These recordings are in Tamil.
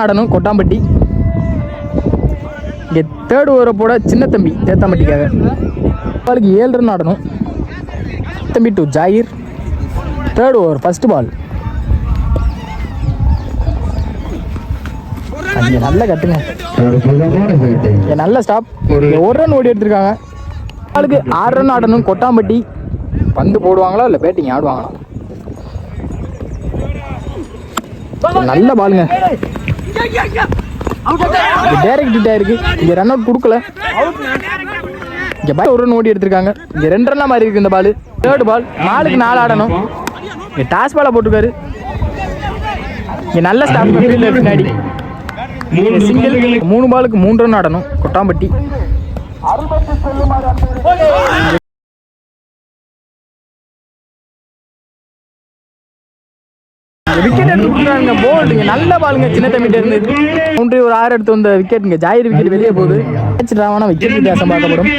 ஆடணும் கொட்டாம்பட்டி. இங்கே தேர்ட் ஓவரை போட சின்ன தம்பி தேத்தாம்பட்டிக்காக. பாலுக்கு 7 ரன் ஆடணும். தம்பி டு ஜாயிர். Third over first ball. அங்கே நல்ல கட்டுங்க, நல்ல ஸ்டாப். ஒரு ரன் ஓடி எடுத்திருக்காங்க. பாலுக்கு 6 ரன் ஆடணும் கொட்டாம்பட்டி. பந்து போடுவாங்களா இல்லை பேட்டிங் ஆடுவாங்களா? நல்ல பாலுங்க, டைரக்ட் ஹிட் ஆயிருக்கு. இங்க ரன் அவுட் கொடுக்கல. இங்க பால் ஒரு ரன் ஓடி எடுத்திருக்காங்க. இங்க 2 ரன்லாம் மாறி இருக்கு இந்த பால். தேர்ட் பால். 4க்கு 4 ஆடணும். இங்க டாஸ் பாலா போட்டுருக்காரு. இங்க நல்ல ஸ்டாப் ஃபீல்டர் பின்னாடி. சிங்கிள். 3 பாலுக்கு 3 ரன் ஆடணும் கொட்டாம்பட்டி. விக்கெட் எடுத்துருக்காங்க. போல்டுங்க, நல்ல பாலுங்க சின்ன தம்பிட்ட இருந்து. கவுண்டரி ஒரு 6 எடுத்து வந்த விக்கெட்டுங்க. ஜாயிர் விக்கெட் வெளியே போகுது. மேட்ச் விக்கெட் வித்தியாசம் பார்க்கப்படும்.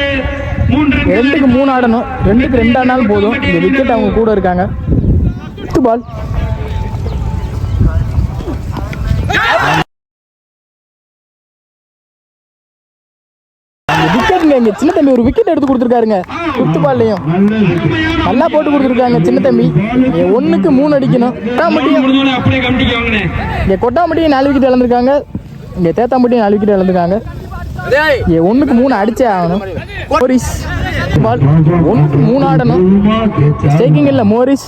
2க்கு 3 ஆடணும். 2க்கு 2 ஆனாலும் போதும். இந்த விக்கெட் அவங்க கூட இருக்காங்க. 10 பால். விக்கெட்டுங்க. இங்க சின்ன தம்பி ஒரு விக்கெட் எடுத்து கொடுத்துருக்காருங்க. 10 பால்லையும் நல்லா போட்டு கொடுத்துருக்காங்க சின்ன தம்பி. 1க்கு 3 அடிக்கணும். இங்க கொட்டாம்பட்டியும் 4 விக்கெட் இழந்திருக்காங்க. இங்க தேத்தாம்பட்டியும் 4 விக்கெட் இழந்திருக்காங்க. 1க்கு 3 அடிச்சே ஆகணும். மோரிஸ் பால். 1க்கு 3 ஆடணும். ஸ்டேக்கிங் இல்ல மோரிஸ்.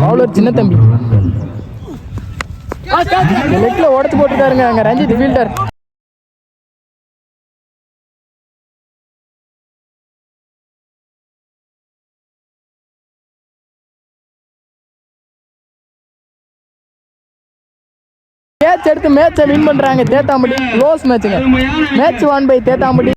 பவுலர் சின்ன தம்பி. லெக்ல உடச்சு போட்டுருக்காருங்க அங்க ரஞ்சித் ஃபீல்டர். மேட்ச் எடுத்து மேட்சை வின் பண்றாங்க தேத்தாம்பட்டி. க்ளோஸ் மேட்சுங்க. Match 1 by Thethampatti.